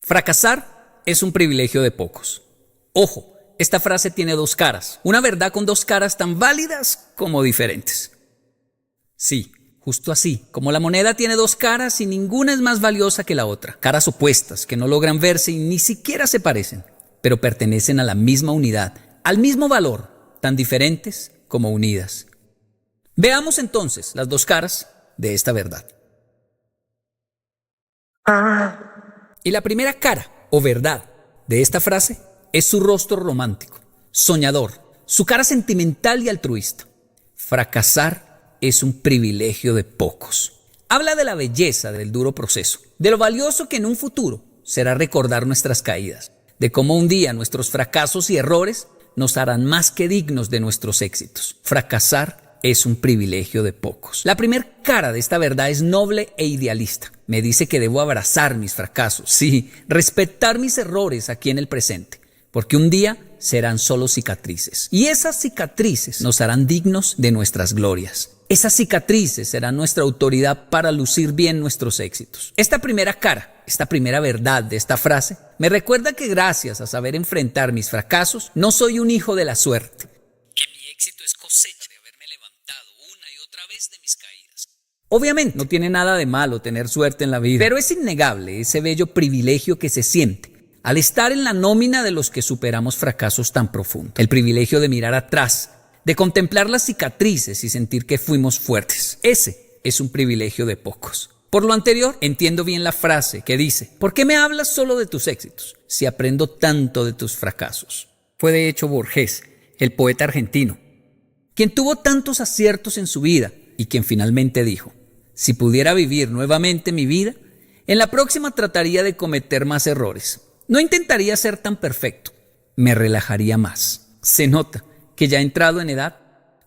Fracasar es un privilegio de pocos. Ojo, esta frase tiene dos caras, una verdad con dos caras tan válidas como diferentes. Sí, justo así, como la moneda tiene dos caras y ninguna es más valiosa que la otra, caras opuestas que no logran verse y ni siquiera se parecen, pero pertenecen a la misma unidad, al mismo valor, tan diferentes como unidas. Veamos entonces las dos caras de esta verdad. Y la primera cara, o verdad, de esta frase es su rostro romántico, soñador, su cara sentimental y altruista. Fracasar es un privilegio de pocos. Habla de la belleza del duro proceso, de lo valioso que en un futuro será recordar nuestras caídas, de cómo un día nuestros fracasos y errores nos harán más que dignos de nuestros éxitos. Fracasar es un privilegio de pocos. La primera cara de esta verdad es noble e idealista. Me dice que debo abrazar mis fracasos, sí, respetar mis errores aquí en el presente, porque un día serán solo cicatrices. Y esas cicatrices nos harán dignos de nuestras glorias. Esas cicatrices serán nuestra autoridad para lucir bien nuestros éxitos. Esta primera cara, esta primera verdad de esta frase, me recuerda que gracias a saber enfrentar mis fracasos, no soy un hijo de la suerte. Que mi éxito es cosecha de haberme levantado una y otra vez de mis caídas. Obviamente, no tiene nada de malo tener suerte en la vida, pero es innegable ese bello privilegio que se siente al estar en la nómina de los que superamos fracasos tan profundos. El privilegio de mirar atrás, de contemplar las cicatrices y sentir que fuimos fuertes. Ese es un privilegio de pocos. Por lo anterior, entiendo bien la frase que dice: ¿por qué me hablas solo de tus éxitos si aprendo tanto de tus fracasos? Fue de hecho Borges, el poeta argentino, quien tuvo tantos aciertos en su vida y quien finalmente dijo: si pudiera vivir nuevamente mi vida, en la próxima trataría de cometer más errores. No intentaría ser tan perfecto, me relajaría más. Se nota que ya entrado en edad,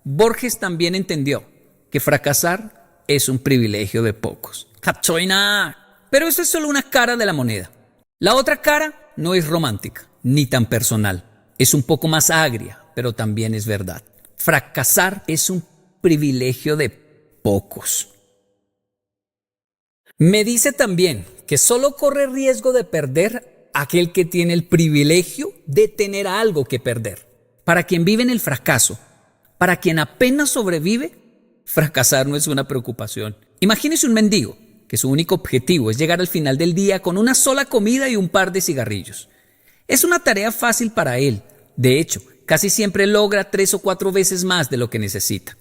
Borges también entendió que fracasar es un privilegio de pocos. ¡Cachoina! Pero eso es solo una cara de la moneda. La otra cara no es romántica, ni tan personal. Es un poco más agria, pero también es verdad. Fracasar es un privilegio de pocos. Me dice también que solo corre riesgo de perder aquel que tiene el privilegio de tener algo que perder. Para quien vive en el fracaso, para quien apenas sobrevive, fracasar no es una preocupación. Imagínese un mendigo que su único objetivo es llegar al final del día con una sola comida y un par de cigarrillos. Es una tarea fácil para él. De hecho, casi siempre logra 3 o 4 veces más de lo que necesita.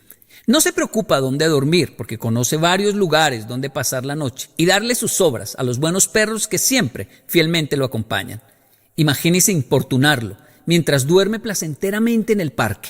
No se preocupa dónde dormir porque conoce varios lugares donde pasar la noche y darle sus sobras a los buenos perros que siempre fielmente lo acompañan. Imagínese importunarlo mientras duerme placenteramente en el parque.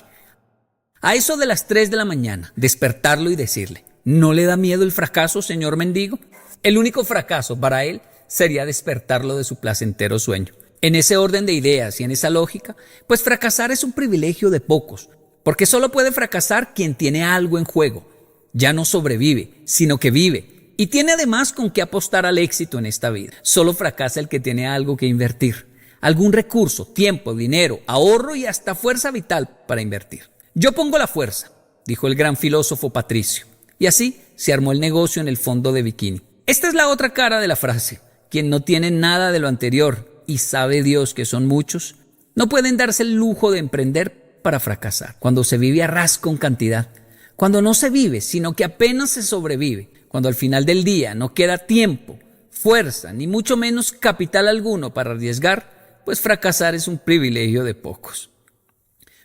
A eso de las 3 de la mañana, despertarlo y decirle: ¿no le da miedo el fracaso, señor mendigo? El único fracaso para él sería despertarlo de su placentero sueño. En ese orden de ideas y en esa lógica, pues fracasar es un privilegio de pocos, porque solo puede fracasar quien tiene algo en juego. Ya no sobrevive, sino que vive, y tiene además con qué apostar al éxito en esta vida. Solo fracasa el que tiene algo que invertir, algún recurso, tiempo, dinero, ahorro y hasta fuerza vital para invertir. Yo pongo la fuerza, dijo el gran filósofo Patricio, y así se armó el negocio en el fondo de bikini. Esta es la otra cara de la frase: quien no tiene nada de lo anterior, y sabe Dios que son muchos, no pueden darse el lujo de emprender para fracasar. Cuando se vive a ras con cantidad, cuando no se vive, sino que apenas se sobrevive, cuando al final del día no queda tiempo, fuerza, ni mucho menos capital alguno para arriesgar, pues fracasar es un privilegio de pocos.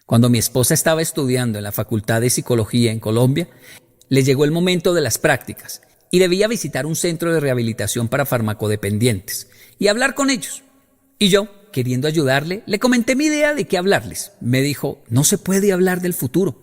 Cuando mi esposa estaba estudiando en la Facultad de Psicología en Colombia, le llegó el momento de las prácticas y debía visitar un centro de rehabilitación para farmacodependientes y hablar con ellos. Y yo, queriendo ayudarle, le comenté mi idea de qué hablarles. Me dijo: no se puede hablar del futuro.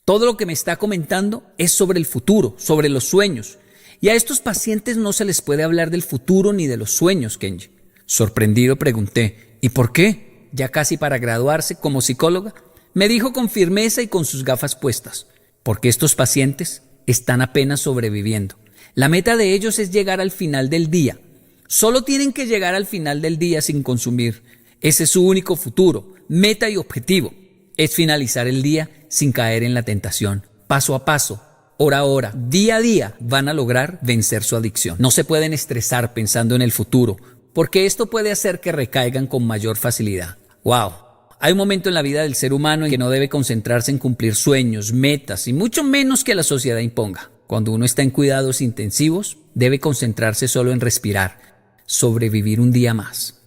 Todo lo que me está comentando es sobre el futuro, sobre los sueños. Y a estos pacientes no se les puede hablar del futuro ni de los sueños, Kenji. Sorprendido pregunté: ¿y por qué? Ya casi para graduarse como psicóloga, me dijo con firmeza y con sus gafas puestas: porque estos pacientes están apenas sobreviviendo. La meta de ellos es llegar al final del día. Solo tienen que llegar al final del día sin consumir. Ese es su único futuro, meta y objetivo. Es finalizar el día sin caer en la tentación. Paso a paso, hora a hora, día a día, van a lograr vencer su adicción. No se pueden estresar pensando en el futuro, porque esto puede hacer que recaigan con mayor facilidad. ¡Wow! Hay un momento en la vida del ser humano en que no debe concentrarse en cumplir sueños, metas y mucho menos que la sociedad imponga. Cuando uno está en cuidados intensivos, debe concentrarse solo en respirar, sobrevivir un día más.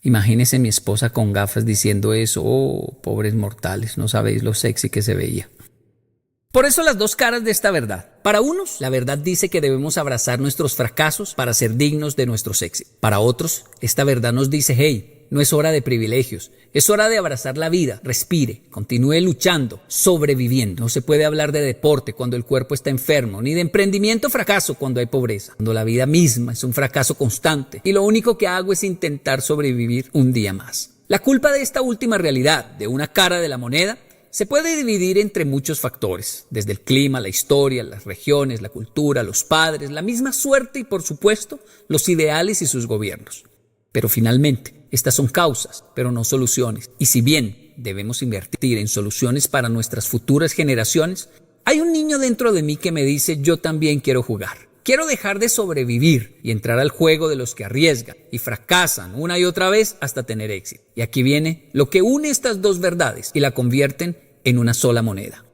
Imagínese mi esposa con gafas diciendo eso. Oh, pobres mortales, no sabéis lo sexy que se veía. Por eso las dos caras de esta verdad. Para unos, la verdad dice que debemos abrazar nuestros fracasos para ser dignos de nuestros éxitos. Para otros, esta verdad nos dice, hey, no es hora de privilegios, es hora de abrazar la vida, respire, continúe luchando, sobreviviendo. No se puede hablar de deporte cuando el cuerpo está enfermo, ni de emprendimiento fracaso cuando hay pobreza, cuando la vida misma es un fracaso constante y lo único que hago es intentar sobrevivir un día más. La culpa de esta última realidad, de una cara de la moneda, se puede dividir entre muchos factores, desde el clima, la historia, las regiones, la cultura, los padres, la misma suerte y, por supuesto, los ideales y sus gobiernos. Pero finalmente, estas son causas, pero no soluciones. Y si bien debemos invertir en soluciones para nuestras futuras generaciones, hay un niño dentro de mí que me dice, yo también quiero jugar. Quiero dejar de sobrevivir y entrar al juego de los que arriesgan y fracasan una y otra vez hasta tener éxito. Y aquí viene lo que une estas dos verdades y la convierten en una sola moneda.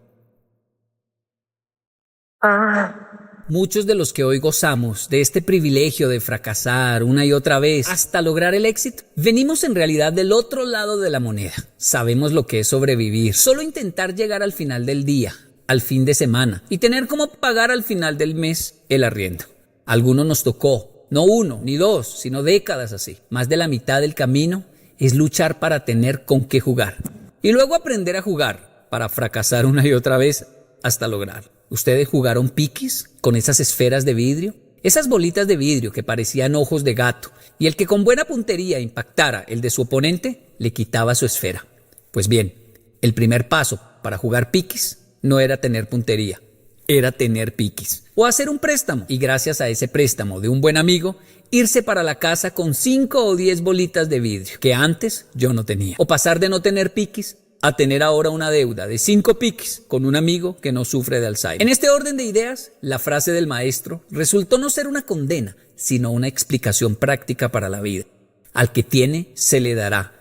Muchos de los que hoy gozamos de este privilegio de fracasar una y otra vez hasta lograr el éxito, venimos en realidad del otro lado de la moneda. Sabemos lo que es sobrevivir, solo intentar llegar al final del día, al fin de semana y tener cómo pagar al final del mes el arriendo. A algunos nos tocó, no uno ni dos, sino décadas así. Más de la mitad del camino es luchar para tener con qué jugar y luego aprender a jugar para fracasar una y otra vez hasta lograr. ¿Ustedes jugaron piquis con esas esferas de vidrio? Esas bolitas de vidrio que parecían ojos de gato y el que con buena puntería impactara el de su oponente le quitaba su esfera. Pues bien, el primer paso para jugar piquis no era tener puntería, era tener piquis. O hacer un préstamo y gracias a ese préstamo de un buen amigo, irse para la casa con 5 o 10 bolitas de vidrio que antes yo no tenía. O pasar de no tener piquis a tener ahora una deuda de 5 piquis con un amigo que no sufre de Alzheimer. En este orden de ideas, la frase del maestro resultó no ser una condena, sino una explicación práctica para la vida. Al que tiene, se le dará.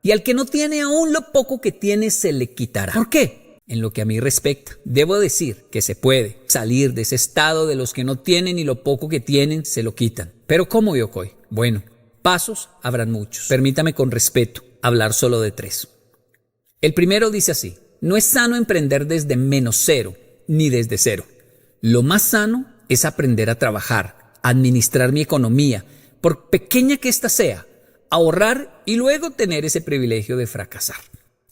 Y al que no tiene, aún lo poco que tiene, se le quitará. ¿Por qué? En lo que a mí respecta, debo decir que se puede salir de ese estado de los que no tienen y lo poco que tienen se lo quitan. ¿Pero cómo, Yokoi? Bueno, pasos habrán muchos. Permítame con respeto hablar solo de 3. El primero dice así: no es sano emprender desde -0 ni desde 0. Lo más sano es aprender a trabajar, a administrar mi economía, por pequeña que ésta sea, ahorrar y luego tener ese privilegio de fracasar.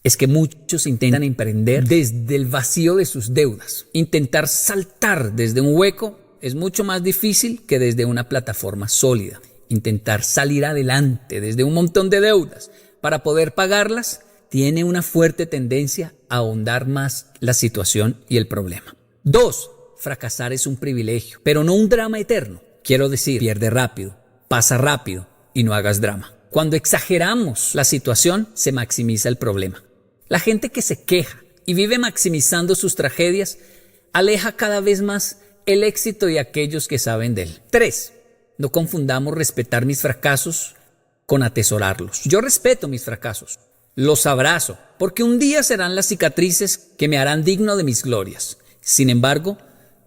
Es que muchos intentan emprender desde el vacío de sus deudas. Intentar saltar desde un hueco es mucho más difícil que desde una plataforma sólida. Intentar salir adelante desde un montón de deudas para poder pagarlas tiene una fuerte tendencia a ahondar más la situación y el problema. 2. Fracasar es un privilegio, pero no un drama eterno. Quiero decir, pierde rápido, pasa rápido y no hagas drama. Cuando exageramos la situación, se maximiza el problema. La gente que se queja y vive maximizando sus tragedias aleja cada vez más el éxito de aquellos que saben de él. 3. No confundamos respetar mis fracasos con atesorarlos. Yo respeto mis fracasos, los abrazo, porque un día serán las cicatrices que me harán digno de mis glorias. Sin embargo,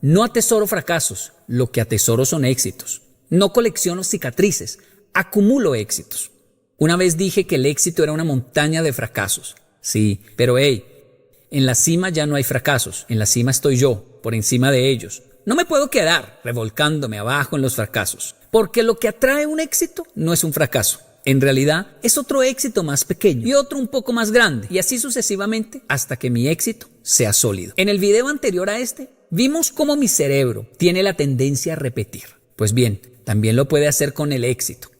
no atesoro fracasos, lo que atesoro son éxitos. No colecciono cicatrices, acumulo éxitos. Una vez dije que el éxito era una montaña de fracasos. Sí, pero en la cima ya no hay fracasos, en la cima estoy yo, por encima de ellos. No me puedo quedar revolcándome abajo en los fracasos, porque lo que atrae un éxito no es un fracaso. En realidad es otro éxito más pequeño y otro un poco más grande, y así sucesivamente hasta que mi éxito sea sólido. En el video anterior a este, vimos cómo mi cerebro tiene la tendencia a repetir. Pues bien, también lo puede hacer con el éxito.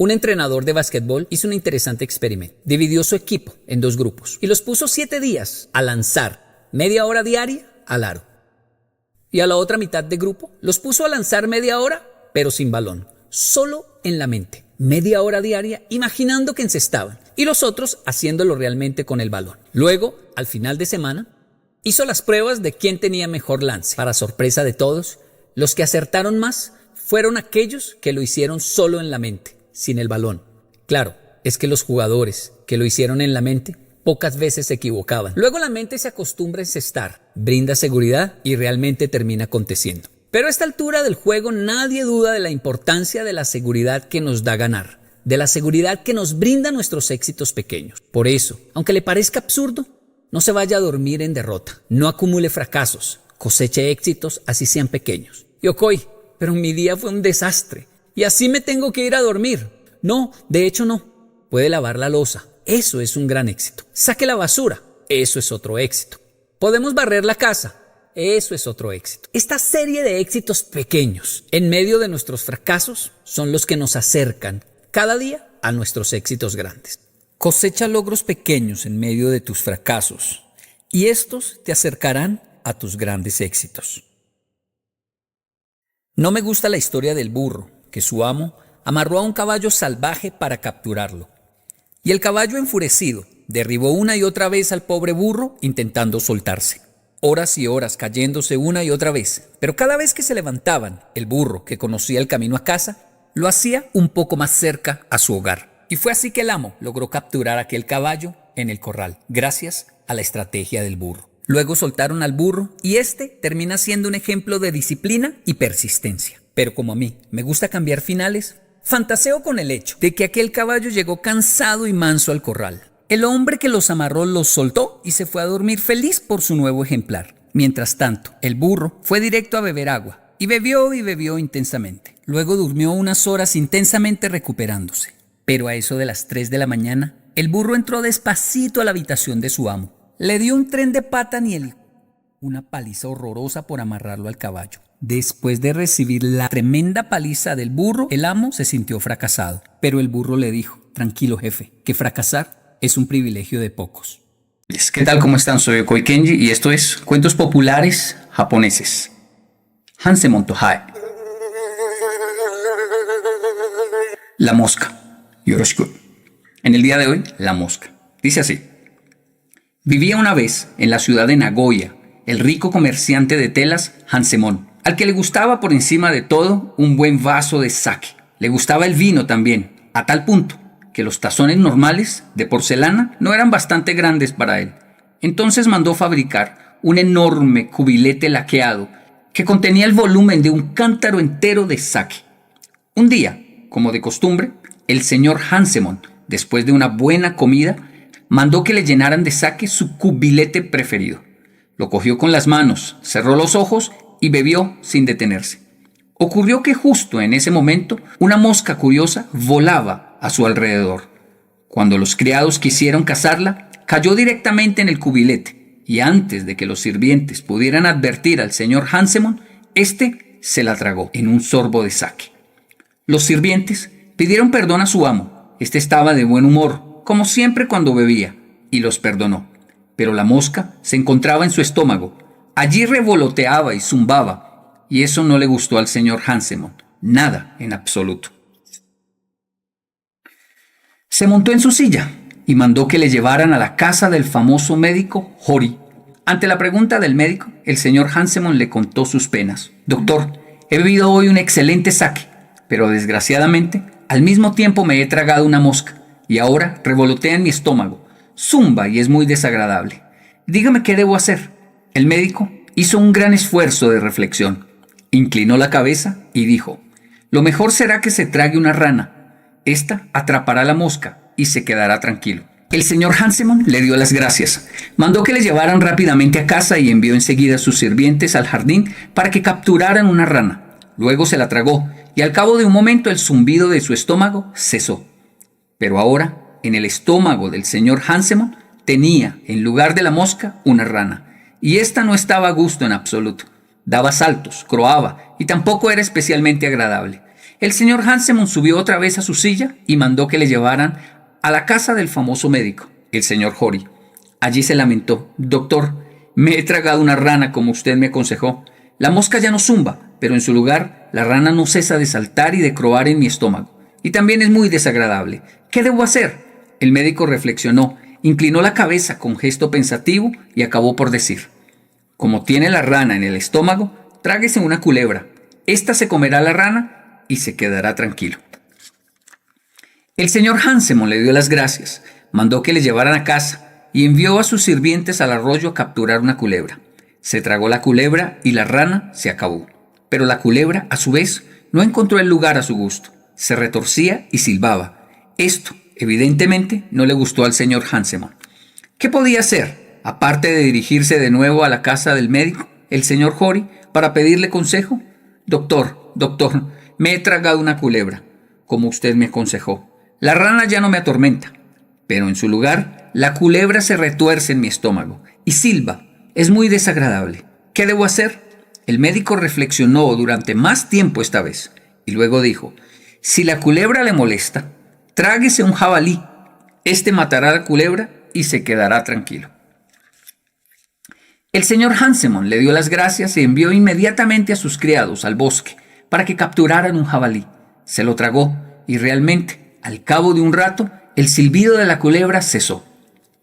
Un entrenador de básquetbol hizo un interesante experimento. Dividió su equipo en 2 grupos y los puso 7 días a lanzar media hora diaria al aro. Y a la otra mitad de grupo los puso a lanzar media hora, pero sin balón, solo en la mente. Media hora diaria imaginando que encestaban y los otros haciéndolo realmente con el balón. Luego, al final de semana, hizo las pruebas de quién tenía mejor lance. Para sorpresa de todos, los que acertaron más fueron aquellos que lo hicieron solo en la mente, sin el balón. Claro, es que los jugadores que lo hicieron en la mente pocas veces se equivocaban. Luego la mente se acostumbra a encestar, brinda seguridad y realmente termina aconteciendo. Pero a esta altura del juego nadie duda de la importancia de la seguridad que nos da ganar, de la seguridad que nos brinda nuestros éxitos pequeños. Por eso, aunque le parezca absurdo, no se vaya a dormir en derrota, no acumule fracasos, coseche éxitos así sean pequeños. Yokoi, pero mi día fue un desastre y así me tengo que ir a dormir. No, de hecho no. Puede lavar la loza, eso es un gran éxito. Saque la basura, eso es otro éxito. Podemos barrer la casa, eso es otro éxito. Esta serie de éxitos pequeños en medio de nuestros fracasos son los que nos acercan cada día a nuestros éxitos grandes. Cosecha logros pequeños en medio de tus fracasos y estos te acercarán a tus grandes éxitos. No me gusta la historia del burro, que su amo amarró a un caballo salvaje para capturarlo. Y el caballo enfurecido derribó una y otra vez al pobre burro intentando soltarse. Horas y horas cayéndose una y otra vez, pero cada vez que se levantaban, el burro, que conocía el camino a casa, lo hacía un poco más cerca a su hogar. Y fue así que el amo logró capturar aquel caballo en el corral, gracias a la estrategia del burro. Luego soltaron al burro y este termina siendo un ejemplo de disciplina y persistencia. Pero como a mí me gusta cambiar finales, fantaseo con el hecho de que aquel caballo llegó cansado y manso al corral. El hombre que los amarró los soltó y se fue a dormir feliz por su nuevo ejemplar. Mientras tanto, el burro fue directo a beber agua y bebió intensamente. Luego durmió unas horas intensamente recuperándose. Pero a eso de las 3 de la mañana, el burro entró despacito a la habitación de su amo. Le dio un tren de pata y una paliza horrorosa por amarrarlo al caballo. Después de recibir la tremenda paliza del burro, el amo se sintió fracasado. Pero el burro le dijo: tranquilo jefe, que fracasar es un privilegio de pocos. ¿Qué tal? ¿Cómo están? Soy Yokoi Kenji y esto es Cuentos Populares Japoneses. Hansemon Tohae. La mosca. Yoroshiku. En el día de hoy, la mosca. Dice así. Vivía una vez en la ciudad de Nagoya el rico comerciante de telas Hansemon, al que le gustaba por encima de todo un buen vaso de sake. Le gustaba el vino también, a tal punto que los tazones normales de porcelana no eran bastante grandes para él. Entonces mandó fabricar un enorme cubilete laqueado que contenía el volumen de un cántaro entero de sake. Un día, como de costumbre, el señor Hansemon, después de una buena comida, mandó que le llenaran de sake su cubilete preferido. Lo cogió con las manos, cerró los ojos y bebió sin detenerse. Ocurrió que justo en ese momento una mosca curiosa volaba a su alrededor. Cuando los criados quisieron cazarla, cayó directamente en el cubilete y antes de que los sirvientes pudieran advertir al señor Hansemon, este se la tragó en un sorbo de sake. Los sirvientes pidieron perdón a su amo. Este estaba de buen humor, como siempre cuando bebía, y los perdonó. Pero la mosca se encontraba en su estómago. Allí revoloteaba y zumbaba, y eso no le gustó al señor Hansemon, nada en absoluto. Se montó en su silla y mandó que le llevaran a la casa del famoso médico Hori. Ante la pregunta del médico, el señor Hansemon le contó sus penas. Doctor, he bebido hoy un excelente sake, pero desgraciadamente al mismo tiempo me he tragado una mosca y ahora revolotea en mi estómago, zumba y es muy desagradable. Dígame qué debo hacer. El médico hizo un gran esfuerzo de reflexión, inclinó la cabeza y dijo: lo mejor será que se trague una rana. Esta atrapará la mosca y se quedará tranquilo. El señor Hansemon le dio las gracias. Mandó que le llevaran rápidamente a casa y envió enseguida a sus sirvientes al jardín para que capturaran una rana. Luego se la tragó y al cabo de un momento el zumbido de su estómago cesó. Pero ahora, en el estómago del señor Hansemon, tenía, en lugar de la mosca, una rana. Y esta no estaba a gusto en absoluto. Daba saltos, croaba y tampoco era especialmente agradable. El señor Hansemon subió otra vez a su silla y mandó que le llevaran a la casa del famoso médico, el señor Hori. Allí se lamentó: doctor, me he tragado una rana como usted me aconsejó. La mosca ya no zumba, pero en su lugar la rana no cesa de saltar y de croar en mi estómago. Y también es muy desagradable. ¿Qué debo hacer? El médico reflexionó, inclinó la cabeza con gesto pensativo y acabó por decir: como tiene la rana en el estómago, tráguese una culebra. Esta se comerá la rana y se quedará tranquilo. El señor Hansemon le dio las gracias, mandó que le llevaran a casa y envió a sus sirvientes al arroyo a capturar una culebra. Se tragó la culebra y la rana se acabó. Pero la culebra, a su vez, no encontró el lugar a su gusto. Se retorcía y silbaba. Esto, evidentemente, no le gustó al señor Hansemon. ¿Qué podía hacer, aparte de dirigirse de nuevo a la casa del médico, el señor Hori, para pedirle consejo? Doctor, me he tragado una culebra, como usted me aconsejó. La rana ya no me atormenta, pero en su lugar, la culebra se retuerce en mi estómago y silba. Es muy desagradable. ¿Qué debo hacer? El médico reflexionó durante más tiempo esta vez y luego dijo: si la culebra le molesta, tráguese un jabalí. Este matará a la culebra y se quedará tranquilo. El señor Hansemon le dio las gracias y envió inmediatamente a sus criados al bosque para que capturaran un jabalí. Se lo tragó y realmente, al cabo de un rato, el silbido de la culebra cesó.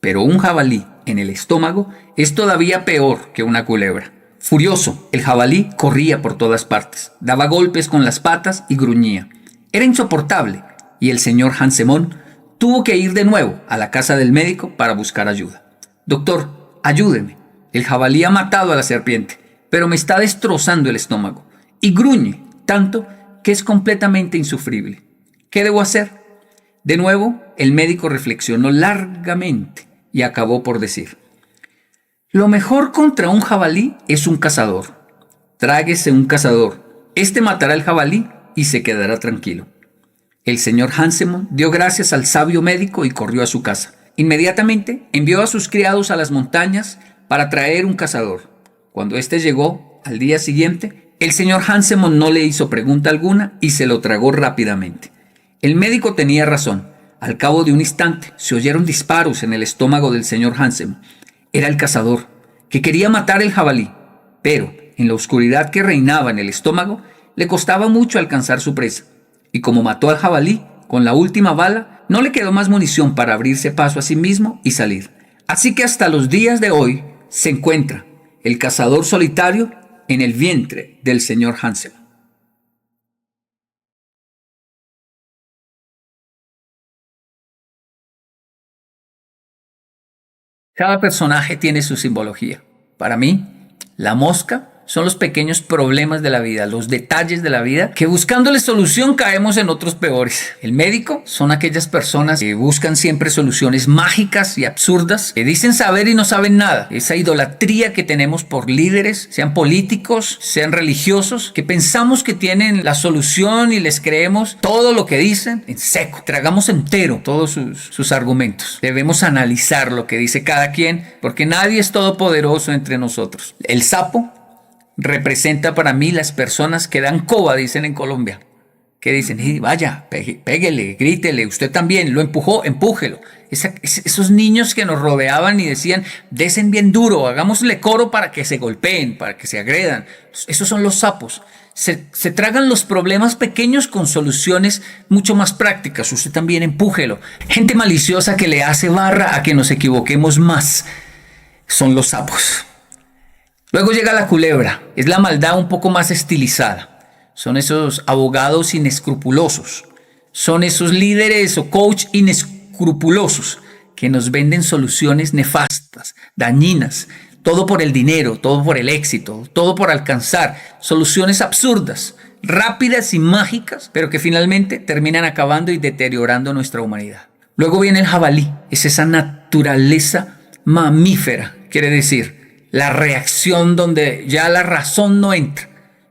Pero un jabalí en el estómago es todavía peor que una culebra. Furioso, el jabalí corría por todas partes, daba golpes con las patas y gruñía. Era insoportable y el señor Hansemon tuvo que ir de nuevo a la casa del médico para buscar ayuda. Doctor, ayúdeme. El jabalí ha matado a la serpiente, pero me está destrozando el estómago y gruñe tanto que es completamente insufrible. ¿Qué debo hacer? De nuevo, el médico reflexionó largamente y acabó por decir: lo mejor contra un jabalí es un cazador. Tráguese un cazador. Este matará al jabalí y se quedará tranquilo. El señor Hansemon dio gracias al sabio médico y corrió a su casa. Inmediatamente envió a sus criados a las montañas para traer un cazador. Cuando éste llegó al día siguiente, el señor Hansemon no le hizo pregunta alguna y se lo tragó rápidamente. El médico tenía razón. Al cabo de un instante se oyeron disparos en el estómago del señor Hansemon. Era el cazador, que quería matar el jabalí, pero en la oscuridad que reinaba en el estómago le costaba mucho alcanzar su presa, y como mató al jabalí con la última bala, no le quedó más munición para abrirse paso a sí mismo y salir. Así que hasta los días de hoy se encuentra el cazador solitario en el vientre del señor Hansemon. Cada personaje tiene su simbología. Para mí, la mosca son los pequeños problemas de la vida, los detalles de la vida, que buscándole solución caemos en otros peores. El médico son aquellas personas que buscan siempre soluciones mágicas y absurdas, que dicen saber y no saben nada. Esa idolatría que tenemos por líderes, sean políticos, sean religiosos, que pensamos que tienen la solución y les creemos todo lo que dicen en seco. Tragamos entero todos sus argumentos. Debemos analizar lo que dice cada quien, porque nadie es todopoderoso entre nosotros. El sapo representa para mí las personas que dan coba, dicen en Colombia, que dicen: vaya, péguele, grítele, usted también, lo empujó, empújelo. Esos niños que nos rodeaban y decían: desen bien duro, hagámosle coro para que se golpeen, para que se agredan. Esos son los sapos. Se tragan los problemas pequeños con soluciones mucho más prácticas. Usted también empújelo. Gente maliciosa que le hace barra a que nos equivoquemos más. Son los sapos. Luego llega la culebra, es la maldad un poco más estilizada. Son esos abogados inescrupulosos, son esos líderes o coach inescrupulosos que nos venden soluciones nefastas, dañinas, todo por el dinero, todo por el éxito, todo por alcanzar soluciones absurdas, rápidas y mágicas, pero que finalmente terminan acabando y deteriorando nuestra humanidad. Luego viene el jabalí, es esa naturaleza mamífera, quiere decir, la reacción donde ya la razón no entra.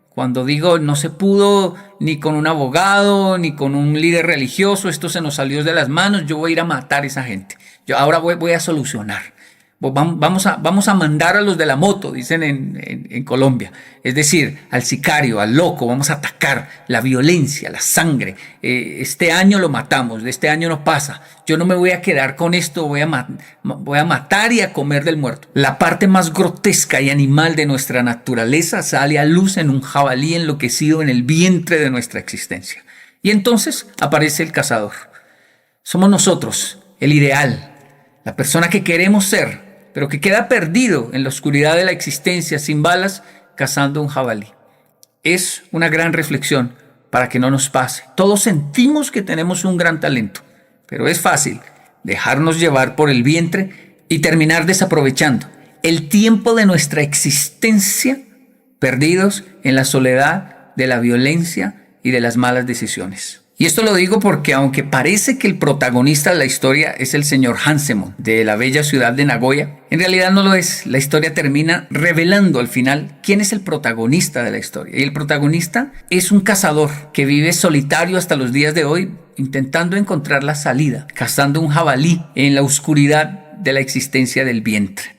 Cuando digo no se pudo ni con un abogado, ni con un líder religioso, esto se nos salió de las manos, yo voy a ir a matar a esa gente. Yo ahora voy a solucionar. Vamos a mandar a los de la moto, dicen en Colombia. Es decir, al sicario, al loco, vamos a atacar la violencia, la sangre. Este año lo matamos, de este año no pasa. Yo no me voy a quedar con esto, voy a matar y a comer del muerto. La parte más grotesca y animal de nuestra naturaleza sale a luz en un jabalí enloquecido en el vientre de nuestra existencia. Y entonces aparece el cazador. Somos nosotros, el ideal, la persona que queremos ser, pero que queda perdido en la oscuridad de la existencia sin balas, cazando un jabalí. Es una gran reflexión para que no nos pase. Todos sentimos que tenemos un gran talento, pero es fácil dejarnos llevar por el vientre y terminar desaprovechando el tiempo de nuestra existencia perdidos en la soledad de la violencia y de las malas decisiones. Y esto lo digo porque aunque parece que el protagonista de la historia es el señor Hansemon de la bella ciudad de Nagoya, en realidad no lo es. La historia termina revelando al final quién es el protagonista de la historia. Y el protagonista es un cazador que vive solitario hasta los días de hoy, intentando encontrar la salida, cazando un jabalí en la oscuridad de la existencia del vientre.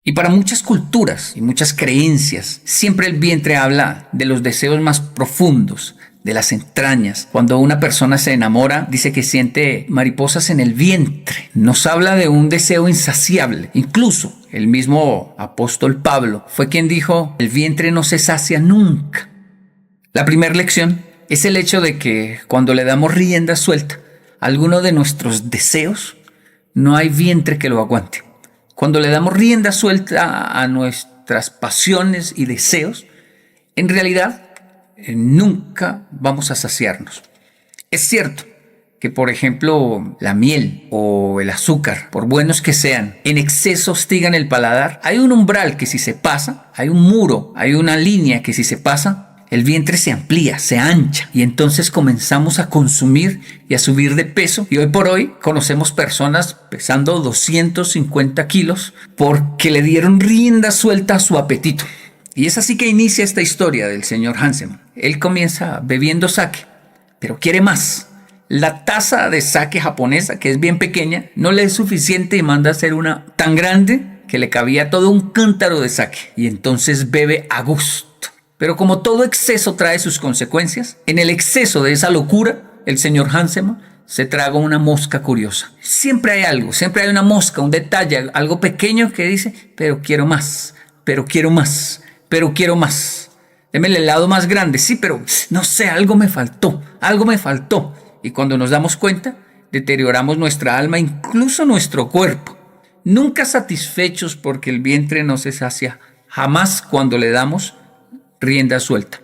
Y para muchas culturas y muchas creencias, siempre el vientre habla de los deseos más profundos, de las entrañas. Cuando una persona se enamora, dice que siente mariposas en el vientre. Nos habla de un deseo insaciable. Incluso el mismo apóstol Pablo fue quien dijo, el vientre no se sacia nunca. La primera lección es el hecho de que cuando le damos rienda suelta a alguno de nuestros deseos, no hay vientre que lo aguante. Cuando le damos rienda suelta a nuestras pasiones y deseos, en realidad nunca vamos a saciarnos. Es cierto que, por ejemplo, la miel o el azúcar, por buenos que sean, en exceso hostigan el paladar. Hay un umbral que si se pasa, hay un muro, hay una línea que si se pasa, el vientre se amplía, se ancha y entonces comenzamos a consumir y a subir de peso. Y hoy por hoy conocemos personas pesando 250 kilos porque le dieron rienda suelta a su apetito. Y es así que inicia esta historia del señor Hansemon. Él comienza bebiendo sake, pero quiere más. La taza de sake japonesa, que es bien pequeña, no le es suficiente y manda a hacer una tan grande que le cabía todo un cántaro de sake. Y entonces bebe a gusto. Pero como todo exceso trae sus consecuencias, en el exceso de esa locura, el señor Hansemon se traga una mosca curiosa. Siempre hay algo, siempre hay una mosca, un detalle, algo pequeño que dice, pero quiero más, pero quiero más, pero quiero más. Deme el helado más grande, sí, pero no sé, algo me faltó, algo me faltó. Y cuando nos damos cuenta, deterioramos nuestra alma, incluso nuestro cuerpo. Nunca satisfechos porque el vientre no se sacia, jamás cuando le damos rienda suelta.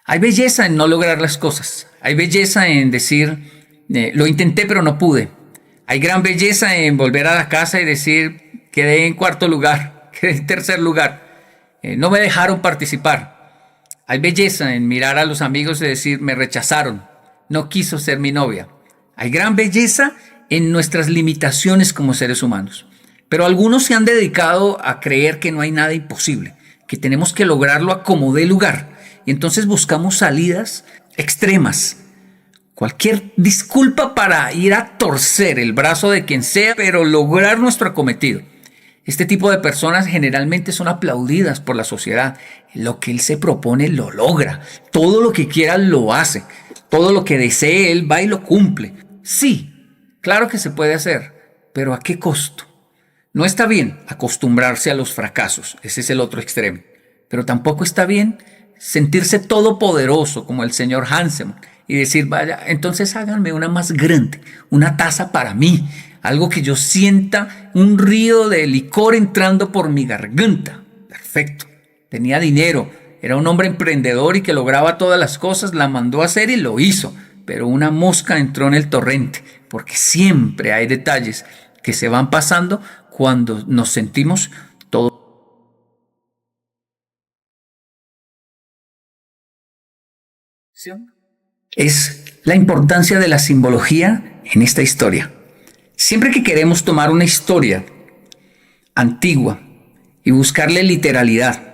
Hay belleza en no lograr las cosas. Hay belleza en decir, lo intenté pero no pude. Hay gran belleza en volver a la casa y decir, quedé en cuarto lugar, quedé en tercer lugar. No me dejaron participar. Hay belleza en mirar a los amigos y decir, me rechazaron, no quiso ser mi novia. Hay gran belleza en nuestras limitaciones como seres humanos. Pero algunos se han dedicado a creer que no hay nada imposible, que tenemos que lograrlo a como dé lugar. Y entonces buscamos salidas extremas. Cualquier disculpa para ir a torcer el brazo de quien sea, pero lograr nuestro acometido. Este tipo de personas generalmente son aplaudidas por la sociedad. Lo que él se propone lo logra. Todo lo que quiera lo hace. Todo lo que desee él va y lo cumple. Sí. Claro que se puede hacer, pero ¿a qué costo? No está bien acostumbrarse a los fracasos, ese es el otro extremo, pero tampoco está bien sentirse todopoderoso como el señor Hansemon y decir, vaya, entonces háganme una más grande, una taza para mí, algo que yo sienta un río de licor entrando por mi garganta. Perfecto, tenía dinero, era un hombre emprendedor y que lograba todas las cosas, la mandó a hacer y lo hizo. Pero una mosca entró en el torrente, porque siempre hay detalles que se van pasando cuando nos sentimos todos. Es la importancia de la simbología en esta historia. Siempre que queremos tomar una historia antigua y buscarle literalidad,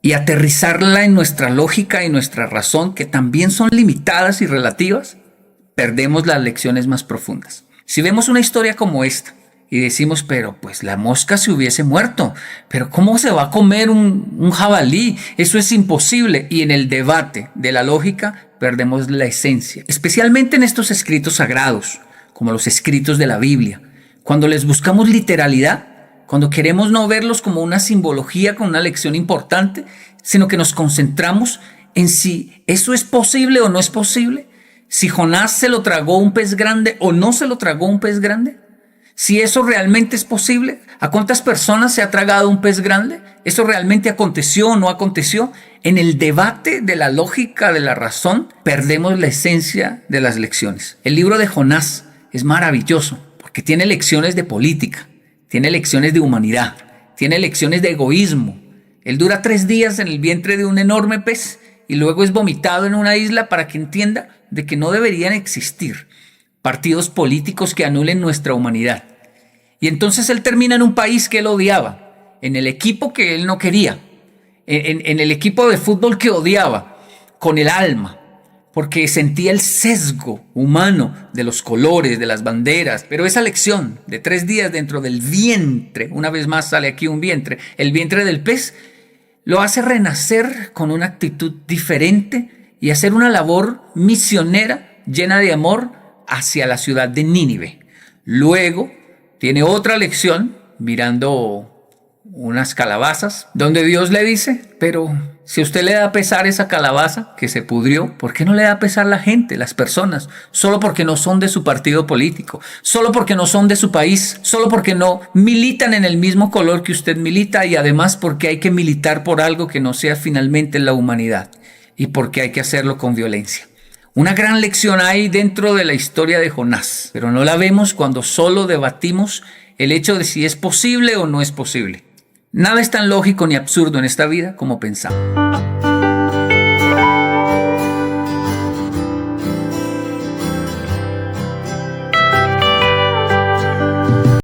y aterrizarla en nuestra lógica y nuestra razón, que también son limitadas y relativas, perdemos las lecciones más profundas. Si vemos una historia como esta y decimos, pero pues la mosca se hubiese muerto, pero ¿cómo se va a comer un jabalí? Eso es imposible. Y en el debate de la lógica perdemos la esencia, especialmente en estos escritos sagrados, como los escritos de la Biblia. Cuando les buscamos literalidad, cuando queremos no verlos como una simbología con una lección importante, sino que nos concentramos en si eso es posible o no es posible, Si Jonás se lo tragó un pez grande o no se lo tragó un pez grande. Si eso realmente es posible. ¿A cuántas personas se ha tragado un pez grande? ¿Eso realmente aconteció o no aconteció? En el debate de la lógica de la razón, perdemos la esencia de las lecciones. El libro de Jonás es maravilloso porque tiene lecciones de política, tiene lecciones de humanidad, tiene lecciones de egoísmo. Él dura 3 días en el vientre de un enorme pez y luego es vomitado en una isla para que entienda de que no deberían existir partidos políticos que anulen nuestra humanidad. Y entonces él termina en un país que él odiaba, en el equipo que él no quería, en el equipo de fútbol que odiaba, con el alma, porque sentía el sesgo humano de los colores, de las banderas. Pero esa lección de 3 días dentro del vientre, una vez más sale aquí un vientre, el vientre del pez, lo hace renacer con una actitud diferente y hacer una labor misionera llena de amor hacia la ciudad de Nínive. Luego tiene otra lección mirando unas calabazas, donde Dios le dice, pero si a usted le da pesar esa calabaza que se pudrió, ¿por qué no le da pesar la gente, las personas? Solo porque no son de su partido político, solo porque no son de su país, solo porque no militan en el mismo color que usted milita y además porque hay que militar por algo que no sea finalmente la humanidad y porque hay que hacerlo con violencia. Una gran lección hay dentro de la historia de Jonás, pero no la vemos cuando solo debatimos el hecho de si es posible o no es posible. Nada es tan lógico ni absurdo en esta vida como pensamos.